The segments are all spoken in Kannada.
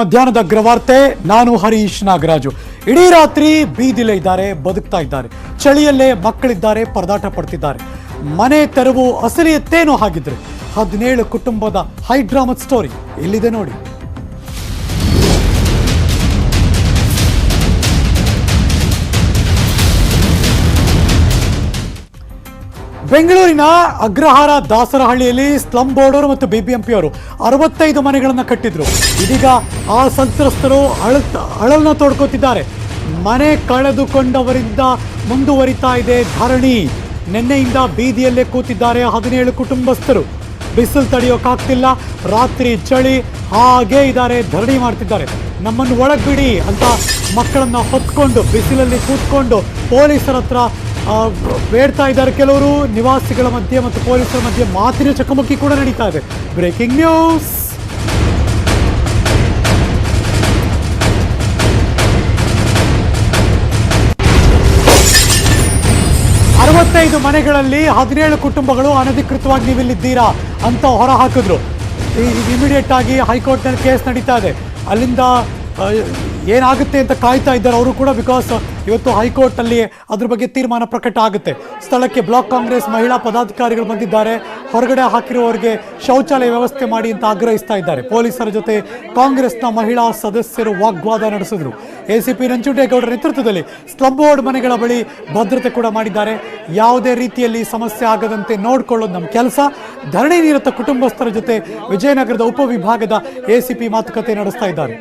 ಮಧ್ಯಾಹ್ನದ ಅಗ್ರವಾರ್ತೆ. ನಾನು ಹರೀಶ್ ನಾಗರಾಜು. ಇಡೀ ರಾತ್ರಿ ಬೀದಿಲೇ ಇದ್ದಾರೆ, ಬದುಕ್ತಾ ಇದ್ದಾರೆ. ಚಳಿಯಲ್ಲೇ ಮಕ್ಕಳಿದ್ದಾರೆ, ಪರದಾಟ ಪಡ್ತಿದ್ದಾರೆ. ಮನೆ ತೆರವು ಅಸಲಿಯತ್ತೇನೋ ಹಾಗಿದ್ರೆ 17 ಕುಟುಂಬದ ಹೈಡ್ರಾಮಾ ಸ್ಟೋರಿ ಇಲ್ಲಿದೆ ನೋಡಿ. ಬೆಂಗಳೂರಿನ ಅಗ್ರಹಾರ ದಾಸರಹಳ್ಳಿಯಲ್ಲಿ ಸ್ಲಂ ಬೋರ್ಡರ್ ಮತ್ತು ಬಿಬಿಎಂಪಿ ಅವರು 65 ಮನೆಗಳನ್ನು ಕಟ್ಟಿದ್ರು. ಇದೀಗ ಆ ಸಂತ್ರಸ್ತರು ಅಳಲನ್ನ ತೋಡ್ಕೋತಿದ್ದಾರೆ. ಮನೆ ಕಳೆದುಕೊಂಡವರಿಂದ ಮುಂದುವರಿತಾ ಇದೆ ಧರಣಿ. ನಿನ್ನೆಯಿಂದ ಬೀದಿಯಲ್ಲೇ ಕೂತಿದ್ದಾರೆ 17 ಕುಟುಂಬಸ್ಥರು. ಬಿಸಿಲು ತಡೆಯೋಕ್ಕಾಗ್ತಿಲ್ಲ, ರಾತ್ರಿ ಚಳಿ, ಹಾಗೇ ಇದ್ದಾರೆ, ಧರಣಿ ಮಾಡ್ತಿದ್ದಾರೆ. ನಮ್ಮನ್ನು ಒಳಗ್ಬಿಡಿ ಅಂತ ಮಕ್ಕಳನ್ನ ಹೊತ್ಕೊಂಡು ಬಿಸಿಲಲ್ಲಿ ಕೂತ್ಕೊಂಡು ಪೊಲೀಸರ ಹತ್ರ ಬೇಡ್ತಾ ಇದ್ದಾರೆ. ಕೆಲವರು ನಿವಾಸಿಗಳ ಮಧ್ಯೆ ಮತ್ತು ಪೊಲೀಸರ ಮಧ್ಯೆ ಮಾತಿನ ಚಕಮಕಿ ಕೂಡ ನಡೀತಾ ಇದೆ. Breaking news. ಅರವತ್ತೈದು ಮನೆಗಳಲ್ಲಿ 17 ಕುಟುಂಬಗಳು ಅನಧಿಕೃತವಾಗಿ ನೀವಿಲ್ಲಿದ್ದೀರಾ ಅಂತ ಹೊರ ಹಾಕಿದ್ರು. ಇಮಿಡಿಯೇಟ್ ಆಗಿ ಹೈಕೋರ್ಟ್ನಲ್ಲಿ ಕೇಸ್ ನಡೀತಾ ಇದೆ. ಅಲ್ಲಿಂದ ಏನಾಗುತ್ತೆ ಅಂತ ಕಾಯ್ತಾ ಇದ್ದಾರೆ ಅವರು ಕೂಡ. ಬಿಕಾಸ್ ಇವತ್ತು ಹೈಕೋರ್ಟಲ್ಲಿ ಅದ್ರ ಬಗ್ಗೆ ತೀರ್ಮಾನ ಪ್ರಕಟ ಆಗುತ್ತೆ. ಸ್ಥಳಕ್ಕೆ ಬ್ಲಾಕ್ ಕಾಂಗ್ರೆಸ್ ಮಹಿಳಾ ಪದಾಧಿಕಾರಿಗಳು ಬಂದಿದ್ದಾರೆ. ಹೊರಗಡೆ ಹಾಕಿರುವವರಿಗೆ ಶೌಚಾಲಯ ವ್ಯವಸ್ಥೆ ಮಾಡಿ ಅಂತ ಆಗ್ರಹಿಸ್ತಾ ಇದ್ದಾರೆ. ಪೊಲೀಸರ ಜೊತೆ ಕಾಂಗ್ರೆಸ್ನ ಮಹಿಳಾ ಸದಸ್ಯರು ವಾಗ್ವಾದ ನಡೆಸಿದ್ರು. ಎಸಿಪಿ ನಂಜುಂಡೇಗೌಡರ ನೇತೃತ್ವದಲ್ಲಿ ಸ್ಲಂ ಬೋರ್ಡ್ ಮನೆಗಳ ಬಳಿ ಭದ್ರತೆ ಕೂಡ ಮಾಡಿದ್ದಾರೆ. ಯಾವುದೇ ರೀತಿಯಲ್ಲಿ ಸಮಸ್ಯೆ ಆಗದಂತೆ ನೋಡ್ಕೊಳ್ಳೋದು ನಮ್ಮ ಕೆಲಸ. ಧರಣಿ ನಿರತ ಕುಟುಂಬಸ್ಥರ ಜೊತೆ ವಿಜಯನಗರದ ಉಪವಿಭಾಗದ ಎಸಿಪಿ ಮಾತುಕತೆ ನಡೆಸ್ತಾ ಇದ್ದಾರೆ.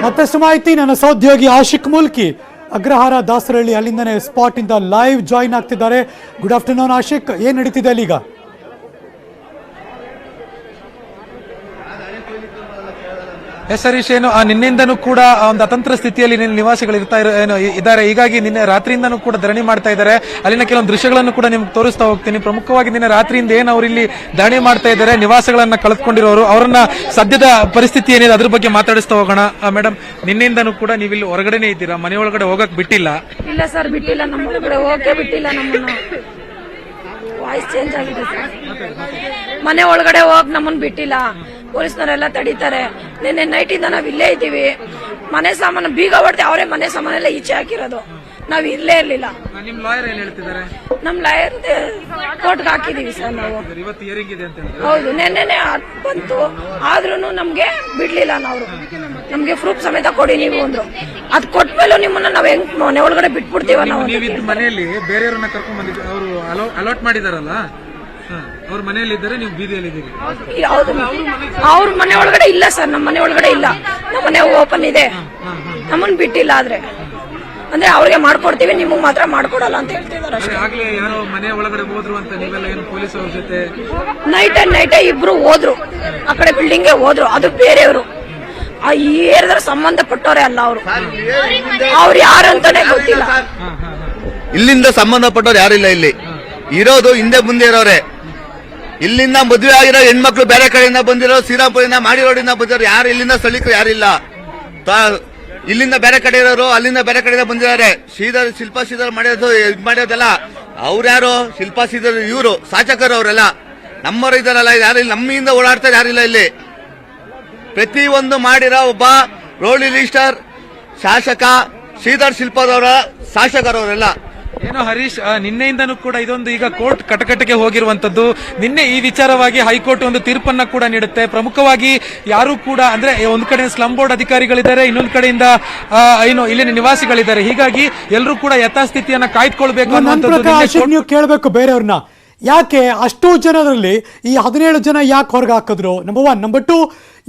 ಮತ್ತಷ್ಟು ಮಾಹಿತಿ ನನ್ನ ಸಹೋದ್ಯೋಗಿ ಆಶಿಕ್ ಮುಲ್ಕಿ ಅಗ್ರಹಾರ ದಾಸರಹಳ್ಳಿ ಅಲ್ಲಿಂದನೇ ಸ್ಪಾಟ್ ಇಂದ ಲೈವ್ ಜಾಯಿನ್ ಆಗ್ತಿದ್ದಾರೆ. ಗುಡ್ ಆಫ್ಟರ್ನೂನ್ ಆಶಿಕ್, ಏನ್ ನಡೀತಿದೆ ಅಲ್ಲೀಗ? ಎಸ್ ಹರೀಶ್, ಏನು ನಿನ್ನೆಯಿಂದನೂ ಕೂಡ ಒಂದು ಅತಂತ್ರ ಸ್ಥಿತಿಯಲ್ಲಿ ನಿವಾಸಿಗಳು ಇದ್ದಾರೆ. ಹೀಗಾಗಿ ನಿನ್ನೆ ರಾತ್ರಿಯಿಂದನೂ ಕೂಡ ಧರಣಿ ಮಾಡ್ತಾ ಇದ್ದಾರೆ. ಅಲ್ಲಿನ ಕೆಲವೊಂದು ದೃಶ್ಯಗಳನ್ನು ಕೂಡ ನಿಮ್ಗೆ ತೋರಿಸ್ತಾ ಹೋಗ್ತೀನಿ. ಪ್ರಮುಖವಾಗಿ ನಿನ್ನೆ ರಾತ್ರಿಯಿಂದ ಏನು ಅವರು ಇಲ್ಲಿ ಧರಣಿ ಮಾಡ್ತಾ ಇದ್ದಾರೆ, ನಿವಾಸಗಳನ್ನ ಕಳೆದುಕೊಂಡಿರೋರು, ಅವರನ್ನ ಸದ್ಯದ ಪರಿಸ್ಥಿತಿ ಏನಿದೆ ಅದ್ರ ಬಗ್ಗೆ ಮಾತಾಡಿಸ್ತಾ ಹೋಗೋಣ. ಮೇಡಮ್, ನಿನ್ನೆಯಿಂದನೂ ಕೂಡ ನೀವು ಇಲ್ಲಿ ಹೊರಗಡೆ ಇದ್ದೀರಾ, ಮನೆ ಒಳಗಡೆ ಹೋಗಕ್ ಬಿಟ್ಟಿಲ್ಲ? ಇಲ್ಲ ಸರ್, ಬಿಟ್ಟಿಲ್ಲ. ನಮ್ಮ ಒಳಗಡೆ ಹೋಗಕ್ಕೆ ಬಿಟ್ಟಿಲ್ಲ. ನಮ್ಮನ್ನ ವಾಯ್ಸ್ ಚೇಂಜ್ ಆಗಿದೆ ಸರ್. ಮನೆ ಒಳಗಡೆ ಹೋಗಕ್ ನಮ್ಮನ್ನ ಬಿಟ್ಟಿಲ್ಲ. ಪೊಲೀಸ್ನವರೆಲ್ಲ ತಡೀತಾರೆ. ನಿನ್ನೆ ನೈಟಿಂದ ನಾವ್ ಇಲ್ಲೇ ಇದ್ದೀವಿ. ಮನೆ ಸಾಮಾನು ಬೀಗ ಹೊಡೆದು ಅವರೇ ಮನೆ ಸಾಮಾನೆಲ್ಲ ಈಚೆ ಹಾಕಿರೋದು. ನಾವ್ ಇರ್ಲೇ ಇರ್ಲಿಲ್ಲ. ನಿಮ್ ಲಾಯರ್ ಏನ್ ಹೇಳ್ತಿದ್ದಾರೆ? ನಮ್ ಲಾಯರ್ ಕೋರ್ಟ್ಗೆ ಹಾಕಿದೀವಿ ಸರ್ ನಾವು. ಹೌದು, ನೆನ್ನೆನೆ ಬಂತು. ಆದ್ರೂ ನಮ್ಗೆ ಬಿಡ್ಲಿಲ್ಲ. ನಾವು ನಮ್ಗೆ ಪ್ರೂಫ್ ಸಮೇತ ಕೊಡಿ ನೀವು ಅಂದ್ರು. ಅದ್ ಕೊಟ್ಮೇಲೂ ನಿಮ್ಮನ್ನ ನಾವ್ ಹೆಂಗ್ ಮನೆ ಒಳಗಡೆ ಬಿಟ್ಬಿಡ್ತೀವ? ನಾವು ಮನೆಯಲ್ಲಿ ಬೇರೆಯವ್ರನ್ನ ಕರ್ಕೊಂಡ್ ಬಂದಿದ್ದು ಅವರು ಅಲಾಟ್ ಮಾಡಿದಾರಲ್ಲ, ಅವ್ರ ಮನೆಯಲ್ಲಿ ಇದ್ದಾರೆ, ನೀವು ಬೀದಿಯಲ್ಲಿ ಇದ್ದೀರಿ. ಹೌದು, ಅವ್ರ ಮನೆ ಒಳಗಡೆ ಇಲ್ಲ ಸರ್. ನಮ್ಮ ಮನೆ ಒಳಗಡೆ ಇಲ್ಲ. ನಮ್ಮ ಮನೆ ಓಪನ್ ಇದೆ. ನಮ್ಮನ್ ಬಿಟ್ಟಿಲ್ಲ. ಆದ್ರೆ ಅಂದ್ರೆ ಅವ್ರಿಗೆ ಮಾಡ್ಕೊಡ್ತೀವಿ, ನಿಮಗ್ ಮಾತ್ರ ಮಾಡ್ಕೊಡಲ್ಲ ಅಂತ ಹೇಳ್ತಿದಾರೆ. ಯಾರೋ ಮನೆ ಒಳಗಡೆ ಹೋದ್ರು ಅಂತ ನೀವೆಲ್ಲ ಏನು ಪೊಲೀಸ್ ಅವ್ರ ಜೊತೆ ನೈಟ್ ಇಬ್ರು ಹೋದ್ರು. ಆ ಕಡೆ ಬಿಲ್ಡಿಂಗ್ಗೆ ಹೋದ್ರು. ಅದು ಬೇರೆಯವರು, ಈ ಏರಿಯಾದ ಸಂಬಂಧಪಟ್ಟವ್ರೆ ಅಲ್ಲ ಅವರು. ಅವ್ರು ಯಾರು ಅಂತಾನೆ ಗೊತ್ತಿಲ್ಲ. ಇಲ್ಲಿಂದ ಸಂಬಂಧಪಟ್ಟವ್ರು ಯಾರಿಲ್ಲ. ಇಲ್ಲಿ ಇರೋದು ಹಿಂದೆ ಮುಂದೆ ಇರೋರೆ. ಇಲ್ಲಿಂದ ಮದುವೆ ಆಗಿರೋ ಹೆಣ್ಮಕ್ಳು ಬೇರೆ ಕಡೆಯಿಂದ ಬಂದಿರೋ, ಶ್ರೀರಾಮ್ಪುರದಿಂದ ಮಾಡಿರೋಡಿಂದ ಬಂದಿರೋ, ಯಾರು ಇಲ್ಲಿಂದ ಸ್ಥಳೀಕರು ಯಾರಿಲ್ಲ. ಇಲ್ಲಿಂದ ಬೇರೆ ಕಡೆ ಇರೋರು, ಅಲ್ಲಿಂದ ಬೇರೆ ಕಡೆಯಿಂದ ಬಂದಿದ್ದಾರೆ. ಶಿಲ್ಪಾ ಶ್ರೀಧರ್ ಮಾಡೋದಲ್ಲ ಅವ್ರ್ಯಾರು? ಶಿಲ್ಪಾ ಶ್ರೀಧರ್ ಇವರು ಶಾಸಕರು, ಅವರೆಲ್ಲ ನಮ್ಮವರು ಇದಾರಲ್ಲ. ಯಾರು ಇಲ್ಲಿ ನಮ್ಮಿಂದ ಓಡಾಡ್ತಾರೆ ಯಾರಿಲ್ಲ. ಇಲ್ಲಿ ಪ್ರತಿಯೊಂದು ಮಾಡಿರೋ ಒಬ್ಬ ರೋಲ್ ಲಿಸ್ಟರ್ ಶಾಸಕ ಶ್ರೀಧರ್ ಶಿಲ್ಪಾದವರ ಶಾಸಕರವರೆಲ್ಲ. ಏನೋ ಹರೀಶ್, ನಿನ್ನೆಯಿಂದನೂ ಕೂಡ ಇದೊಂದು ಈಗ ಕೋರ್ಟ್ ಕಟಕಟಕ್ಕೆ ಹೋಗಿರುವಂತದ್ದು. ನಿನ್ನೆ ಈ ವಿಚಾರವಾಗಿ ಹೈಕೋರ್ಟ್ ಒಂದು ತೀರ್ಪನ್ನ ಕೂಡ ನೀಡುತ್ತೆ. ಪ್ರಮುಖವಾಗಿ ಯಾರು ಕೂಡ ಅಂದ್ರೆ ಒಂದ್ ಕಡೆ ಸ್ಲಂ ಬೋರ್ಡ್ ಅಧಿಕಾರಿಗಳಿದ್ದಾರೆ, ಇನ್ನೊಂದು ಕಡೆಯಿಂದ ಏನು ಇಲ್ಲಿನ ನಿವಾಸಿಗಳಿದ್ದಾರೆ. ಹೀಗಾಗಿ ಎಲ್ಲರೂ ಕೂಡ ಯಥಾಸ್ಥಿತಿಯನ್ನ ಕಾಯ್ದುಕೊಳ್ಬೇಕು ಅನ್ನುವಂಥದ್ದು. ನೀವು ಕೇಳಬೇಕು ಬೇರೆಯವ್ರನ್ನ, ಯಾಕೆ ಅಷ್ಟು ಜನರಲ್ಲಿ ಈ 17 ಜನ ಯಾಕೆ ಹೊರಗೆ ಹಾಕಿದ್ರು? ನಂಬರ್ 1. ನಂಬರ್ 2,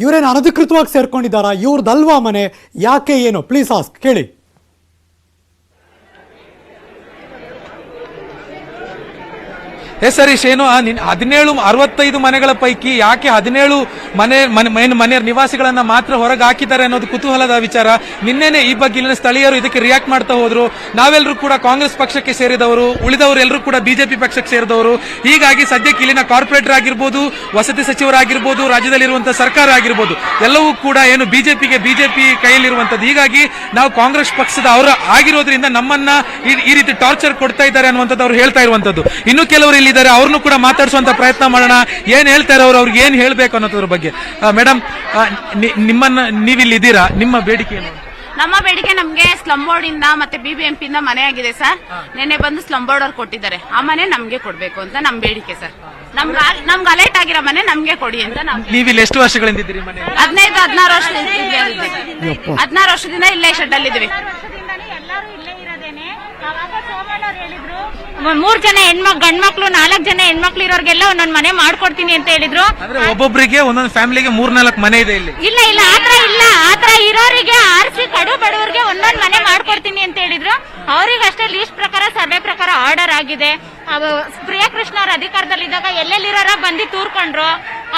ಇವರೇನು ಅನಧಿಕೃತವಾಗಿ ಸೇರ್ಕೊಂಡಿದ್ದಾರಾ? ಇವ್ರದಲ್ವಾ ಮನೆ? ಯಾಕೆ? ಏನು? ಪ್ಲೀಸ್ ಆಸ್ಕ್, ಕೇಳಿ. ಎಸ್ ಹರೀಶ್, ಏನು 65 ಮನೆಗಳ ಪೈಕಿ ಯಾಕೆ 17 ಮನೆಯ ನಿವಾಸಿಗಳನ್ನ ಮಾತ್ರ ಹೊರಗೆ ಹಾಕಿದ್ದಾರೆ ಅನ್ನೋದು ಕುತೂಹಲದ ವಿಚಾರ. ನಿನ್ನೆನೆ ಈ ಬಗ್ಗೆ ಇಲ್ಲಿನ ಸ್ಥಳೀಯರು ಇದಕ್ಕೆ ರಿಯಾಕ್ಟ್ ಮಾಡ್ತಾ ಹೋದ್ರು. ನಾವೆಲ್ಲರೂ ಕೂಡ ಕಾಂಗ್ರೆಸ್ ಪಕ್ಷಕ್ಕೆ ಸೇರಿದವರು, ಉಳಿದವರು ಎಲ್ಲರೂ ಕೂಡ ಬಿಜೆಪಿ ಪಕ್ಷಕ್ಕೆ ಸೇರಿದವರು. ಹೀಗಾಗಿ ಸದ್ಯಕ್ಕೆ ಇಲ್ಲಿನ ಕಾರ್ಪೊರೇಟರ್ ಆಗಿರ್ಬೋದು, ವಸತಿ ಸಚಿವರಾಗಿರ್ಬೋದು, ರಾಜ್ಯದಲ್ಲಿರುವಂತಹ ಸರ್ಕಾರ ಆಗಿರ್ಬೋದು, ಎಲ್ಲವೂ ಕೂಡ ಏನು ಬಿಜೆಪಿ ಕೈಯಲ್ಲಿರುವಂತದ್ದು. ಹೀಗಾಗಿ ನಾವು ಕಾಂಗ್ರೆಸ್ ಪಕ್ಷದ ಅವರ ಆಗಿರೋದ್ರಿಂದ ನಮ್ಮನ್ನ ಈ ರೀತಿ ಟಾರ್ಚರ್ ಕೊಡ್ತಾ ಇದ್ದಾರೆ ಅನ್ನುವಂಥದ್ದು ಅವ್ರು ಹೇಳ್ತಾ ಇರುವಂತದ್ದು. ಇನ್ನು ಕೆಲವರು ಇಲ್ಲಿದ್ದಾರೆ, ಅವ್ರನ್ನು ಕೂಡ ಮಾತಾಡಿಸುವಂತ ಪ್ರಯತ್ನ ಮಾಡೋಣ. ಏನ್ ಹೇಳ್ತಾರೆ ಅವ್ರಿಗೆ ಏನ್ ಹೇಳ್ಬೇಕು ಅನ್ನೋದ್ರ ಬಗ್ಗೆ. ಮೇಡಮ್, ನೀವಿಲ್ಲಿದ್ದೀರಾ, ನಿಮ್ಮ ಬೇಡಿಕೆ ಏನು? ನಮ್ಮ ಬೇಡಿಕೆ ನಮ್ಗೆ ಸ್ಲಮ್ ಬೋರ್ಡ್ ಇಂದ ಮತ್ತೆ BBMP ಇಂದ ಮನೆ ಆಗಿದೆ ಸರ್. ನಿನ್ನೆ ಬಂದು ಸ್ಲಮ್ ಬೋರ್ಡ್ ಅವ್ರು ಕೊಟ್ಟಿದ್ದಾರೆ. ಆ ಮನೆ ನಮ್ಗೆ ಕೊಡ್ಬೇಕು ಅಂತ ನಮ್ ಬೇಡಿಕೆ ಸರ್. ನಮ್ಗೆ ಅಲರ್ಟ್ ಆಗಿರೋ ಮನೆ ನಮ್ಗೆ ಕೊಡಿ ಅಂತ ನಾವು. ನೀವಿಲ್ಲಿ ಎಷ್ಟು ವರ್ಷಗಳಿಂದ ಇದ್ದೀರಿ ಮನೆ? 15-16 ವರ್ಷದಿಂದ 16 ವರ್ಷದಿಂದ ಇಲ್ಲೇ ಶೆಡ್ ಅಲ್ಲಿ ಇದ್ವಿ. 3 ಜನ ಗಂಡ್ಮಕ್ಳು 4 ಜನ ಹೆಣ್ಮಕ್ಳು ಇರೋರ್ಗೆಲ್ಲ ಒಂದೊಂದ್ ಮನೆ ಮಾಡ್ಕೊಡ್ತೀನಿ ಅಂತ ಹೇಳಿದ್ರು. ಅಂದ್ರೆ ಒಬ್ಬೊಬ್ಬರಿಗೆ ಒಂದೊಂದು ಫ್ಯಾಮಿಲಿಗೆ 3-4 ಮನೆ ಇದೆ ಇಲ್ಲಿ. ಇಲ್ಲ ಆತರ ಇರೋರಿಗೆ ಆರ್ಸಿ ಕಡು ಬಡವರಿಗೆ ಒಂದೊಂದ್ ಮನೆ ಮಾಡ್ಕೊಡ್ತೀನಿ ಅಂತ ಹೇಳಿದ್ರು. ಅವ್ರಿಗೆ ಅಷ್ಟೇ ಲೀಸ್ಟ್ ಪ್ರಕಾರ ಸರ್ವೆ ಪ್ರಕಾರ ಆರ್ಡರ್ ಆಗಿದೆ. ಪ್ರಿಯಕೃಷ್ಣ ಅವ್ರ ಅಧಿಕಾರದಲ್ಲಿದ್ದಾಗ ಎಲ್ಲೆಲ್ಲಿರೋರ ಬಂದು ತೂರ್ಕೊಂಡ್ರು.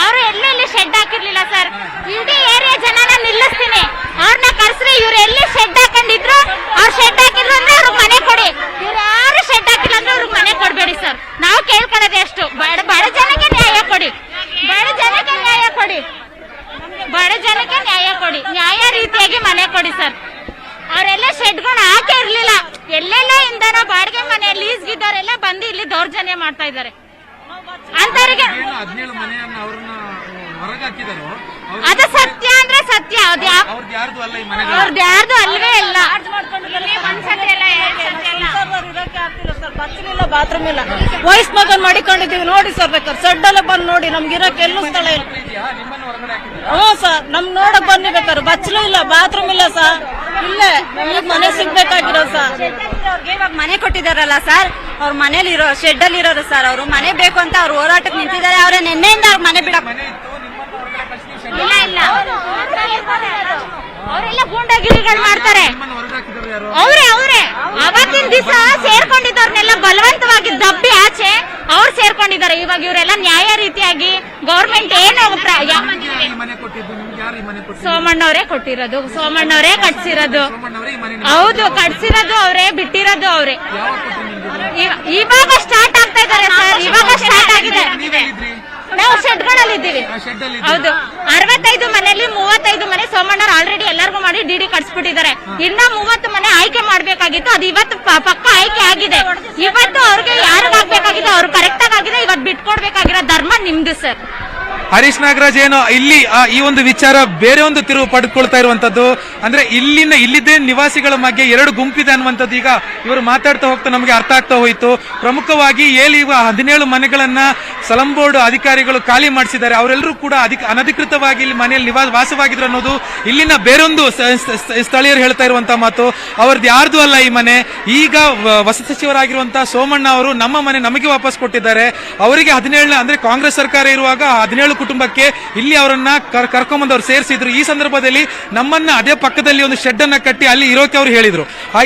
ಅವರು ಎಲ್ಲೆಲ್ಲಿ ಶೆಡ್ ಹಾಕಿರ್ಲಿಲ್ಲ ಸರ್. ಇಡೀ ಏರಿಯಾ ಜನನ ನಿಲ್ಲಿಸ್ತೀನಿ, ಅವ್ರನ್ನ ಕರ್ಸ್ರಿ. ಇವ್ರು ಎಲ್ಲಿ ಶೆಡ್ ಹಾಕೊಂಡಿದ್ರು, ಅವ್ರು ಶೆಡ್ ಹಾಕಿದ್ರು ಅಂದ್ರೆ ಅವ್ರಿಗೆ ಮನೆ ಕೊಡಿ. ಇವ್ರು ಯಾರು ಶೆಡ್ ಹಾಕಿಲ್ಲ ಅಂದ್ರೆ ಅವ್ರಿಗೆ ಮನೆ ಕೊಡ್ಬೇಡಿ ಸರ್. ನಾವು ಕೇಳ್ಕೊಳ್ಳೋದು ಎಷ್ಟು, ಬಡ ಜನಕ್ಕೆ ನ್ಯಾಯ ಕೊಡಿ, ಬಡ ಜನಕ್ಕೆ ನ್ಯಾಯ ಕೊಡಿ, ಬಡ ಜನಕ್ಕೆ ನ್ಯಾಯ ಕೊಡಿ, ನ್ಯಾಯ ರೀತಿಯಾಗಿ ಮನೆ ಕೊಡಿ ಸರ್. ಅವರೆಲ್ಲ ಶೆಡ್ಗಳು ಹಾಕೇ ಇರ್ಲಿಲ್ಲ. ಎಲ್ಲೆಲ್ಲ ಇಂದನ ಬಾಡಿಗೆ ಮನೆ ಲೀಸ್ಗಿದ್ದವರೆಲ್ಲ ಬಂದು ಇಲ್ಲಿ ದೌರ್ಜನ್ಯ ಮಾಡ್ತಾ ಇದ್ದಾರೆ. ಅಂತವರಿಗೆ ಅದು ಸತ್ಯ ಅಂದ್ರೆ ಸತ್ಯ, ಅವ್ರದ್ದು ಯಾರ್ದು ಅಲ್ವೇ ಇಲ್ಲ. ಬಚ್ಚಲಿಲ್ಲ, ಬಾತ್ರೂಮ್ ಇಲ್ಲ, ವಯಸ್ ಮಗನ್ ಮಾಡಿಕೊಂಡಿದೀವಿ ನೋಡಿ ಸರ್. ಬೇಕಾದ್ರೆ ಸಡ್ಡಲ್ಲೇ ಬಂದು ನೋಡಿ, ನಮ್ಗೆ ಇರಕ್ಕೆ ಎಲ್ಲೂ ಸ್ಥಳ ಇಲ್ಲ. ಸರ್, ನಮ್ ನೋಡಕ್ ಬನ್ನಿ ಬೇಕಾದ್ರೆ. ಬಚ್ಚಲು ಇಲ್ಲ, ಬಾತ್ರೂಮ್ ಇಲ್ಲ ಸರ್. ಇಲ್ಲೇ ಮನೆ ಸಿಗ್ಬೇಕಾಗಿರೋ ಸರ್. ಇವಾಗ ಮನೆ ಕೊಟ್ಟಿದಾರಲ್ಲ ಸರ್, ಅವ್ರ ಮನೇಲಿ ಇರೋ ಶೆಡ್ ಅಲ್ಲಿ ಇರೋರು ಸರ್. ಅವ್ರು ಮನೆ ಬೇಕು ಅಂತ ಅವ್ರು ಹೋರಾಟಕ್ಕೆ ನಿಂತಿದ್ದಾರೆ. ಅವ್ರ ನಿನ್ನೆಯಿಂದ ಅವ್ರ ಮನೆ ಬಿಡಕ್ ಇಲ್ಲ ಅವರೆಲ್ಲ ಗೂಂಡಾಗಿರಿಗಳು ಮಾಡ್ತಾರೆ. ಅವರೇ ಅವತ್ತಿನ ದಿವಸ ಸೇರ್ಕೊಂಡಿದ್ದವ್ರನ್ನೆಲ್ಲ ಬಲವಂತವಾಗಿ ದಬ್ಬಿ ಆಚೆ ಅವ್ರು ಸೇರ್ಕೊಂಡಿದ್ದಾರೆ. ಇವಾಗ ಇವರೆಲ್ಲ ನ್ಯಾಯ ರೀತಿಯಾಗಿ ಗೌರ್ಮೆಂಟ್ ಏನು ಸೋಮಣ್ಣವರೇ ಕೊಟ್ಟಿರೋದು, ಸೋಮಣ್ಣವರೇ ಕಟ್ಸಿರೋದು. ಹೌದು, ಕಟ್ಸಿರೋದು ಅವರೇ, ಬಿಟ್ಟಿರೋದು ಅವರೇ. ಇವಾಗ ಸ್ಟಾರ್ಟ್ ಆಗ್ತಾ ಇದ್ದಾರೆ ಸರ್, ಇವಾಗ ಸ್ಟಾರ್ಟ್ ಆಗಿದೆ. ನಾವು ಶೆಡ್ಗಳಲ್ಲಿ ಇದ್ದೀವಿ. ಹೌದು, 65 ಮನೆಯಲ್ಲಿ 35 ಮನೆ ಸೋಮಣ್ಣವ್ರು ಆಲ್ರೆಡಿ ಎಲ್ಲರಿಗೂ ಮಾಡಿ DD ಕಟ್ಸ್ಬಿಟ್ಟಿದ್ದಾರೆ. ಇನ್ನ 30 ಮನೆ ಆಯ್ಕೆ ಮಾಡ್ಬೇಕಾಗಿತ್ತು. ಅದು ಇವತ್ತು ಪಕ್ಕ ಆಯ್ಕೆ ಆಗಿದೆ. ಇವತ್ತು ಅವ್ರಿಗೆ ಯಾರಿಗ ಆಗ್ಬೇಕಾಗಿದೆ ಅವ್ರು ಕರೆಕ್ಟ್ ಆಗಿದೆ. ಇವತ್ತು ಬಿಟ್ಕೊಡ್ಬೇಕಾಗಿರೋ ಧರ್ಮ ನಿಮ್ದು ಸರ್. ಹರೀಶ್ ನಾಗರಾಜ್, ಏನು ಇಲ್ಲಿ ಈ ಒಂದು ವಿಚಾರ ಬೇರೆ ಒಂದು ತಿರುವು ಪಡೆದುಕೊಳ್ತಾ ಇರುವಂತದ್ದು. ಅಂದ್ರೆ ಇಲ್ಲಿದ್ದೇ ನಿವಾಸಿಗಳ ಮಧ್ಯೆ 2 ಗುಂಪಿದೆ ಅನ್ನುವಂಥದ್ದು ಈಗ ಇವರು ಮಾತಾಡ್ತಾ ಹೋಗ್ತಾ ನಮಗೆ ಅರ್ಥ ಆಗ್ತಾ ಹೋಯಿತು. ಪ್ರಮುಖವಾಗಿ 17 ಮನೆಗಳನ್ನ ಸ್ಲಂ ಬೋರ್ಡ್ ಅಧಿಕಾರಿಗಳು ಖಾಲಿ ಮಾಡಿಸಿದ್ದಾರೆ. ಅವರೆಲ್ಲರೂ ಕೂಡ ಅನಧಿಕೃತವಾಗಿ ಇಲ್ಲಿ ಮನೆಯಲ್ಲಿ ವಾಸವಾಗಿದ್ರು ಅನ್ನೋದು ಇಲ್ಲಿನ ಬೇರೊಂದು ಸ್ಥಳೀಯರು ಹೇಳ್ತಾ ಇರುವಂತಹ ಮಾತು. ಅವ್ರದ್ದು ಯಾರ್ದು ಅಲ್ಲ ಈ ಮನೆ. ಈಗ ವಸತಿ ಸಚಿವರಾಗಿರುವಂತಹ ಸೋಮಣ್ಣ ಅವರು ನಮ್ಮ ಮನೆ ನಮಗೆ ವಾಪಸ್ ಕೊಟ್ಟಿದ್ದಾರೆ. ಅವರಿಗೆ 17 ಅಂದ್ರೆ ಕಾಂಗ್ರೆಸ್ ಸರ್ಕಾರ ಇರುವಾಗ 17 ಕುಟುಂಬಕ್ಕೆ ಇಲ್ಲಿ ಅವರನ್ನ ಕರ್ಕೊಂಡ್ಬಂದು ಅವ್ರು ಸೇರಿಸಿದ್ರು. ಈ ಸಂದರ್ಭದಲ್ಲಿ ನಮ್ಮನ್ನ ಅದೇ ಪಕ್ಕದಲ್ಲಿ ಒಂದು ಶೆಡ್ ಅನ್ನ ಕಟ್ಟಿ ಅಲ್ಲಿ ಇರೋಕೆ ಅವ್ರು ಹೇಳಿದ್ರು.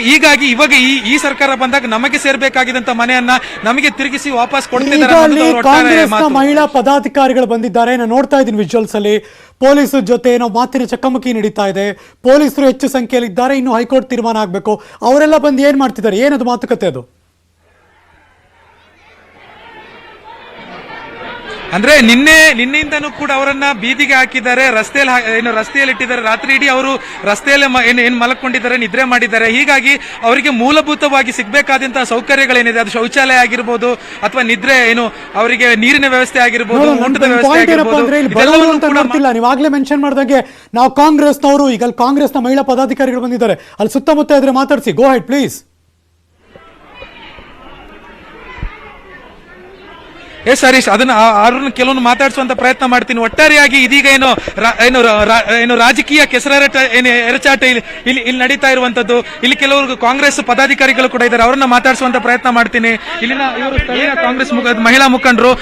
ಹೀಗಾಗಿ ಇವಾಗ ಈ ಸರ್ಕಾರ ಬಂದಾಗ ನಮಗೆ ಸೇರ್ಬೇಕಾಗಿದ್ದಂತ ಮನೆಯನ್ನ ನಮಗೆ ತಿರುಗಿಸಿ ವಾಪಸ್ ಕೊಡ್ತಿದ್ದಾರೆ. ಕಾಂಗ್ರೆಸ್ನ ಮಹಿಳಾ ಪದಾಧಿಕಾರಿಗಳು ಬಂದಿದ್ದಾರೆ. ನಾನು ನೋಡ್ತಾ ಇದ್ದೀನಿ ವಿಜುವಲ್ಸ್ ಅಲ್ಲಿ. ಪೊಲೀಸರ ಜೊತೆ ಏನೋ ಮಾತಿನ ಚಕಮಕಿ ನಡೀತಾ ಇದೆ. ಪೊಲೀಸರು ಹೆಚ್ಚು ಸಂಖ್ಯೆಯಲ್ಲಿ ಇದ್ದಾರೆ. ಇನ್ನು ಹೈಕೋರ್ಟ್ ತೀರ್ಮಾನ ಆಗಬೇಕು. ಅವರೆಲ್ಲ ಬಂದು ಏನ್ ಮಾಡ್ತಿದ್ದಾರೆ, ಏನದು ಮಾತುಕತೆ ಅದು? ಅಂದ್ರೆ ನಿನ್ನೆಯಿಂದನೂ ಕೂಡ ಅವರನ್ನ ಬೀದಿಗೆ ಹಾಕಿದ್ದಾರೆ, ರಸ್ತೆಯಲ್ಲಿ ಇಟ್ಟಿದ್ದಾರೆ. ರಾತ್ರಿ ಇಡೀ ಅವರು ರಸ್ತೆಯಲ್ಲೇ ಏನ್ ಮಲಕೊಂಡಿದ್ದಾರೆ, ನಿದ್ರೆ ಮಾಡಿದ್ದಾರೆ. ಹೀಗಾಗಿ ಅವರಿಗೆ ಮೂಲಭೂತವಾಗಿ ಸಿಗ್ಬೇಕಾದಂತಹ ಸೌಕರ್ಯಗಳೇನಿದೆ, ಅದು ಶೌಚಾಲಯ ಆಗಿರ್ಬೋದು ಅಥವಾ ನಿದ್ರೆ ಅವರಿಗೆ ನೀರಿನ ವ್ಯವಸ್ಥೆ ಆಗಿರ್ಬೋದು, ಊಟದ ವ್ಯವಸ್ಥೆ ಆಗಿರ್ಬೋದು. ನೀವಾಗ್ಲೇ ಮೆನ್ಷನ್ ಮಾಡಿದಂಗೆ ನಾವು ಕಾಂಗ್ರೆಸ್ನವರು, ಈಗ ಕಾಂಗ್ರೆಸ್ನ ಮಹಿಳಾ ಪದಾಧಿಕಾರಿಗಳು ಬಂದಿದ್ದಾರೆ. ಅಲ್ಲಿ ಸುತ್ತಮುತ್ತ ಇದ್ರೆ ಮಾತಾಡಿಸಿ. ಗೋ ಹೆಡ್ ಪ್ಲೀಸ್. ಎಸ್ ಹರೀಶ್, ಅದನ್ನ ಅವ್ರನ್ನ ಕೆಲವೊಂದು ಮಾತಾಡಿಸುವಂತ ಪ್ರಯತ್ನ ಮಾಡ್ತೀನಿ. ಒಟ್ಟಾರೆಯಾಗಿ ಇದೀಗ ಏನು ರಾಜಕೀಯ ಕೆಸರಾಟ ಎರಚಾಟ ಇಲ್ಲಿ ನಡೀತಾ ಇರುವಂತದ್ದು, ಇಲ್ಲಿ ಕೆಲವರು ಕಾಂಗ್ರೆಸ್ ಪದಾಧಿಕಾರಿಗಳು ಕೂಡ ಇದ್ದಾರೆ, ಅವರನ್ನ ಮಾತಾಡಿಸುವಂತ ಪ್ರಯತ್ನ ಮಾಡ್ತೀನಿ. ಇಲ್ಲಿನ ಇವರು ಸ್ಥಳೀಯ ಕಾಂಗ್ರೆಸ್ ಮಹಿಳಾ ಮುಖಂಡರು,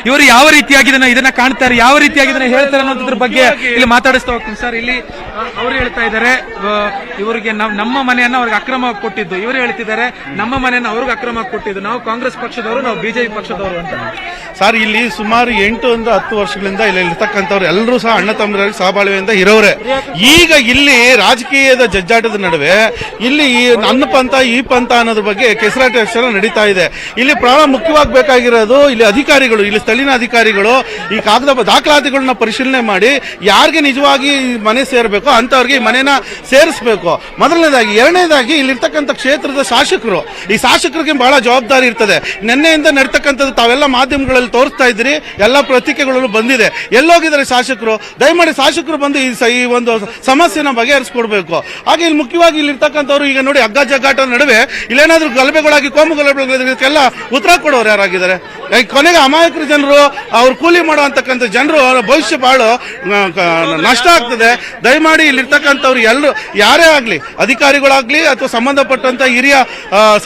ಇವರು ಯಾವ ರೀತಿಯಾಗಿ ಇದನ್ನ ಕಾಣ್ತಾರೆ, ಯಾವ ರೀತಿಯಾಗಿ ಇದನ್ನ ಹೇಳ್ತಾರೆ ಅನ್ನೋದ್ರ ಬಗ್ಗೆ ಇಲ್ಲಿ ಮಾತಾಡಿಸ್ತಾ ಹೋಗ್ತೀನಿ. ಸರ್, ಇಲ್ಲಿ ಅವರು ಹೇಳ್ತಾ ಇದ್ದಾರೆ ಇವರಿಗೆ ನಮ್ಮ ಮನೆಯನ್ನ ಅವ್ರಿಗೆ ಅಕ್ರಮವಾಗಿ ಕೊಟ್ಟಿದ್ದು, ಇವರು ಹೇಳ್ತಿದ್ದಾರೆ ನಮ್ಮ ಮನೆಯನ್ನ ಅವ್ರಿಗೆ ಅಕ್ರಮವಾಗಿ ಕೊಟ್ಟಿದ್ದು, ನಾವು ಕಾಂಗ್ರೆಸ್ ಪಕ್ಷದವರು, ನಾವು ಬಿಜೆಪಿ ಪಕ್ಷದವರು ಅಂತ. ಸರ್, ಇಲ್ಲಿ ಸುಮಾರು 8-10 ವರ್ಷಗಳಿಂದ ಇಲ್ಲಿ ಇರ್ತಕ್ಕಂಥವ್ರು ಎಲ್ಲರೂ ಸಹ ಅಣ್ಣ ತಮ್ಮರಾಗಿ ಸಹಬಾಳ್ವೆಯಿಂದ ಇರೋರೆ. ಈಗ ಇಲ್ಲಿ ರಾಜಕೀಯದ ಜಜ್ಜಾಟದ ನಡುವೆ ಇಲ್ಲಿ ನನ್ನ ಪಂಥ ಈ ಪಂಥ ಅನ್ನೋದ್ರ ಬಗ್ಗೆ ಕೆಸರಾಟ ನಡೀತಾ ಇದೆ. ಇಲ್ಲಿ ಪ್ರಾಣ ಮುಖ್ಯವಾಗಿ ಬೇಕಾಗಿರೋದು ಇಲ್ಲಿ ಅಧಿಕಾರಿಗಳು, ಇಲ್ಲಿ ಸ್ಥಳೀಯ ಅಧಿಕಾರಿಗಳು ಈ ದಾಖಲಾತಿಗಳನ್ನ ಪರಿಶೀಲನೆ ಮಾಡಿ ಯಾರಿಗೆ ನಿಜವಾಗಿ ಮನೆ ಸೇರಬೇಕು ಅಂತವ್ರಿಗೆ ಈ ಮನೆನ ಸೇರಿಸಬೇಕು, ಮೊದಲನೇದಾಗಿ. ಎರಡನೇದಾಗಿ ಇಲ್ಲಿರ್ತಕ್ಕಂಥ ಕ್ಷೇತ್ರದ ಶಾಸಕರು, ಈ ಶಾಸಕರಿಗೆ ಬಹಳ ಜವಾಬ್ದಾರಿ ಇರ್ತದೆ. ನಿನ್ನೆಯಿಂದ ನಡೀತಕ್ಕಂಥದ್ದು ತಾವೆಲ್ಲ ಮಾಧ್ಯಮಗಳಲ್ಲಿ ತೋರಿಸ್ತಾ ಇದ್ದೀರಿ, ಎಲ್ಲ ಪತ್ರಿಕೆಗಳಲ್ಲೂ ಬಂದಿದೆ. ಎಲ್ಲೋಗಿದ್ದಾರೆ ಶಾಸಕರು? ದಯಮಾಡಿ ಶಾಸಕರು ಬಂದು ಈ ಒಂದು ಸಮಸ್ಯೆನ ಬಗೆಹರಿಸಿಕೊಡ್ಬೇಕು. ಹಾಗೆ ಇಲ್ಲಿ ಮುಖ್ಯವಾಗಿ ಇಲ್ಲಿರ್ತಕ್ಕಂಥವ್ರು ಈಗ ನೋಡಿ ಹಗ್ಗ ಜಗ್ಗಾಟ ನಡುವೆ ಇಲ್ಲೇನಾದ್ರೂ ಗಲಭೆಗಳಾಗಿ ಕೋಮು ಗಲಭೆಗಳಾಗಿದ್ದಕ್ಕೆಲ್ಲ ಉತ್ತರ ಕೊಡೋರು ಯಾರಾಗಿದ್ದಾರೆ? ಕೊನೆಗೆ ಅಮಾಯಕರ ಜನರು, ಅವ್ರು ಕೂಲಿ ಮಾಡುವಂತಕ್ಕಂಥ ಜನರು ಅವರ ಭವಿಷ್ಯ ಬಹಳ ನಷ್ಟ ಆಗ್ತದೆ. ದಯಮಾಡಿ ಇಲ್ಲಿರ್ತಕ್ಕಂಥವ್ರು ಎಲ್ಲರೂ ಯಾರೇ ಆಗ್ಲಿ, ಅಧಿಕಾರಿಗಳಾಗ್ಲಿ ಅಥವಾ ಸಂಬಂಧಪಟ್ಟಂತ ಹಿರಿಯ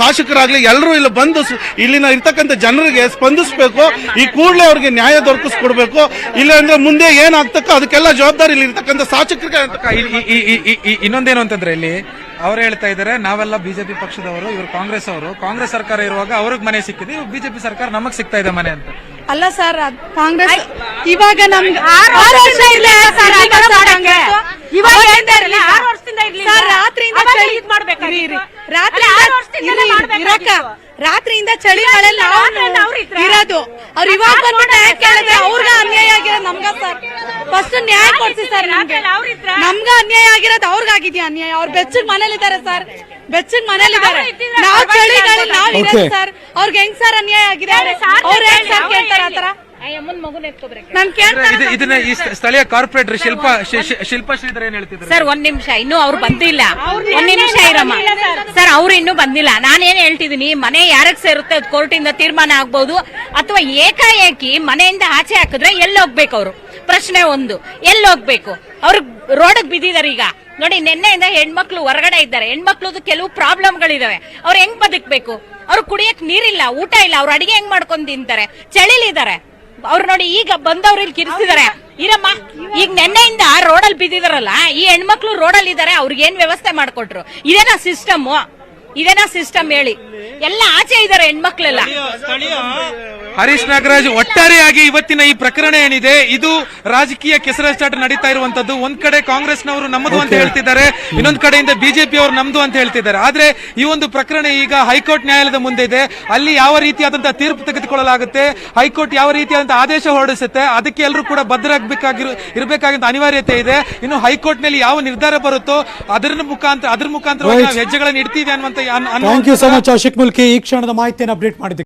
ಶಾಸಕರಾಗ್ಲಿ, ಎಲ್ಲರೂ ಇಲ್ಲಿ ಬಂದು ಇಲ್ಲಿನ ಇರ್ತಕ್ಕಂಥ ಜನರಿಗೆ ಸ್ಪಂದಿಸಬೇಕು. ಈ ಕೂಡಲೇ ಅವ್ರಿಗೆ ನ್ಯಾಯ ದೊರಕಿಸ್ಕೊಡ್ಬೇಕು. ಇಲ್ಲ ಅಂದ್ರೆ ಮುಂದೆ ಏನಾಗ್ತಕ್ಕೋ ಅದಕ್ಕೆಲ್ಲ ಜವಾಬ್ದಾರಿ ಇಲ್ಲಿ ಇರ್ತಕ್ಕಂಥ ಶಾಸಕರಿಗೆ. ಇನ್ನೊಂದೇನು ಅಂತಂದ್ರೆ ಇಲ್ಲಿ ಅವ್ರು ಹೇಳ್ತಾ ಇದ್ದಾರೆ ನಾವೆಲ್ಲ ಬಿಜೆಪಿ ಪಕ್ಷದವರು, ಇವರು ಕಾಂಗ್ರೆಸ್ ಅವರು, ಕಾಂಗ್ರೆಸ್ ಸರ್ಕಾರ ಇರುವಾಗ ಅವ್ರಿಗೆ ಮನೆ ಸಿಕ್ಕಿದೆ, ಇವಾಗ ಬಿಜೆಪಿ ಸರ್ಕಾರ ನಮಗ್ ಸಿಗ್ತಾ ಇದೆ ಮನೆ ಅಂತ. ಅಲ್ಲ ಸರ್, ಕಾಂಗ್ರೆಸ್ ಇವಾಗ ನಮ್ಗೆ ರಾತ್ರಿಯಿಂದ ಚಳಿ ಮಳೆಲ್ಲ ಇರೋದು. ಅವ್ರು ಇವಾಗ ಬಂದು ನ್ಯಾಯ ಕೇಳಿದ್ರೆ ಅವ್ರಿಗೆ ಅನ್ಯಾಯ ಆಗಿರೋದು ನಮ್ಗ ಸರ್. ಫಸ್ಟ್ ನ್ಯಾಯ ಕೊಡ್ಸಿ ಸರ್. ನಮ್ಗ ಅನ್ಯಾಯ ಆಗಿರೋದು ಅವ್ರಿಗಾಗಿದ್ಯಾ ಅನ್ಯಾಯ? ಅವ್ರು ಬೆಚ್ಚಗ್ ಮನೇಲಿದ್ದಾರೆ ಸರ್, ಬೆಚ್ಚಗ್ ಮನೇಲಿದ್ದಾರೆ. ನಾವು ಚಳಿಗಾಲ ನಾವ್ ಇರೋದು ಸರ್. ಅವ್ರಿಗೆ ಹೆಂಗ್ ಸರ್ ಅನ್ಯಾಯ ಆಗಿದೆ? ಅವ್ರು ಹೆಂಗ್ ಸರ್ ಕೇಳ್ತಾರ ಆತರ? ಇದನ್ನ ಈ ಸ್ಥಳೀಯ ಕಾರ್ಪೊರೇಟರ್ ಶಿಲ್ಪಾ ಶ್ರೀಧರ್ ಏನ್ ಹೇಳ್ತಿದ್ರು? ಸರ್, ಒಂದ್ ನಿಮಿಷ, ಇನ್ನೂ ಅವ್ರು ಬಂದಿಲ್ಲ. ಒಂದ್ ನಿಮಿಷ ಇರಮ್ಮ ಸರ್, ಅವ್ರು ಇನ್ನೂ ಬಂದಿಲ್ಲ. ನಾನೇನ್ ಹೇಳ್ತಿದೀನಿ, ಮನೆ ಯಾರಕ್ ಸೇರುತ್ತೆ ಅದು ಕೋರ್ಟಿಂದ ತೀರ್ಮಾನ ಆಗ್ಬಹುದು, ಅಥವಾ ಏಕಾಏಕಿ ಮನೆಯಿಂದ ಆಚೆ ಹಾಕಿದ್ರೆ ಎಲ್ಲಿ ಹೋಗ್ಬೇಕು ಅವರು? ಪ್ರಶ್ನೆ ಒಂದು, ಎಲ್ಲಿ ಹೋಗ್ಬೇಕು? ಅವ್ರು ರೋಡ್ಗೆ ಬಿದ್ದಿದ್ದಾರೆ. ಈಗ ನೋಡಿ, ನಿನ್ನೆಯಿಂದ ಹೆಣ್ಮಕ್ಳು ಹೊರಗಡೆ ಇದ್ದಾರೆ. ಹೆಣ್ಮಕ್ಳದು ಕೆಲವು ಪ್ರಾಬ್ಲಮ್ಗಳಿದಾವೆ. ಅವ್ರು ಹೆಂಗ್ ಬದುಕ್ಬೇಕು? ಅವ್ರು ಕುಡಿಯಕ್ ನೀರಿಲ್ಲ, ಊಟ ಇಲ್ಲ, ಅವ್ರು ಅಡಿಗೆ ಹೆಂಗ್ ಮಾಡ್ಕೊಂಡ್ ತಿಂತಾರೆ? ಚಳಿಲಿದ್ದಾರೆ ಅವ್ರು. ನೋಡಿ, ಈಗ ಬಂದವ್ರು ಇಲ್ಲಿ ಕಿರಿಸಿದಾರೆ. ಇರಮ್ಮ, ಈಗ ನೆನ್ನೆಯಿಂದ ರೋಡಲ್ಲಿ ಬಿದ್ದಿದಾರಲ್ಲ, ಈ ಹೆಣ್ಮಕ್ಳು ರೋಡಲ್ಲಿ ಇದಾರೆ, ಅವ್ರಿಗೆ ಏನ್ ವ್ಯವಸ್ಥೆ ಮಾಡ್ಕೊಟ್ರು? ಇದೇನಾ ಸಿಸ್ಟಮ್? ಇದೇನಾ ಸಿಸ್ಟಮ್ ಹೇಳಿ? ಎಲ್ಲ ಆಚೆ ಇದಾರೆ ಹೆಣ್ಮಕ್ಳೆಲ್ಲ. ಹರೀಶ್ ನಾಗರಾಜ್, ಒಟ್ಟಾರೆಯಾಗಿ ಇವತ್ತಿನ ಈ ಪ್ರಕರಣ ಏನಿದೆ ಇದು ರಾಜಕೀಯ ಕೆಸರಾಟ ನಡೀತಾ ಇರುವಂತದ್ದು. ಒಂದ್ ಕಡೆ ಕಾಂಗ್ರೆಸ್ನವರು ನಮ್ಮದು ಅಂತ ಹೇಳ್ತಿದ್ದಾರೆ, ಇನ್ನೊಂದ್ ಕಡೆಯಿಂದ ಬಿಜೆಪಿ ಅವರು ನಮ್ದು ಅಂತ ಹೇಳ್ತಿದ್ದಾರೆ. ಆದ್ರೆ ಈ ಒಂದು ಪ್ರಕರಣ ಈಗ ಹೈಕೋರ್ಟ್ ನ್ಯಾಯಾಲಯದ ಮುಂದೆ ಇದೆ. ಅಲ್ಲಿ ಯಾವ ರೀತಿಯಾದಂತಹ ತೀರ್ಪು ತೆಗೆದುಕೊಳ್ಳಲಾಗುತ್ತೆ, ಹೈಕೋರ್ಟ್ ಯಾವ ರೀತಿಯಾದಂತಹ ಆದೇಶ ಹೊರಡಿಸುತ್ತೆ, ಅದಕ್ಕೆ ಎಲ್ಲರೂ ಕೂಡ ಇರಬೇಕಾಗಿದ್ದ ಅನಿವಾರ್ಯತೆ ಇದೆ. ಇನ್ನು ಹೈಕೋರ್ಟ್ ನಲ್ಲಿ ಯಾವ ನಿರ್ಧಾರ ಬರುತ್ತೋ ಅದರ ಮುಖಾಂತರ ನಾವು ಹೆಜ್ಜೆಗಳನ್ನು ಇಡ್ತೀವಿ ಅನ್ನುವಂತ. Thank you so much Ashik Mulki, ಈ ಕ್ಷಣದ ಮಾಹಿತಿಯನ್ನು ಅಪ್ಡೇಟ್ ಮಾಡಿದ್ದಕ್ಕೆ.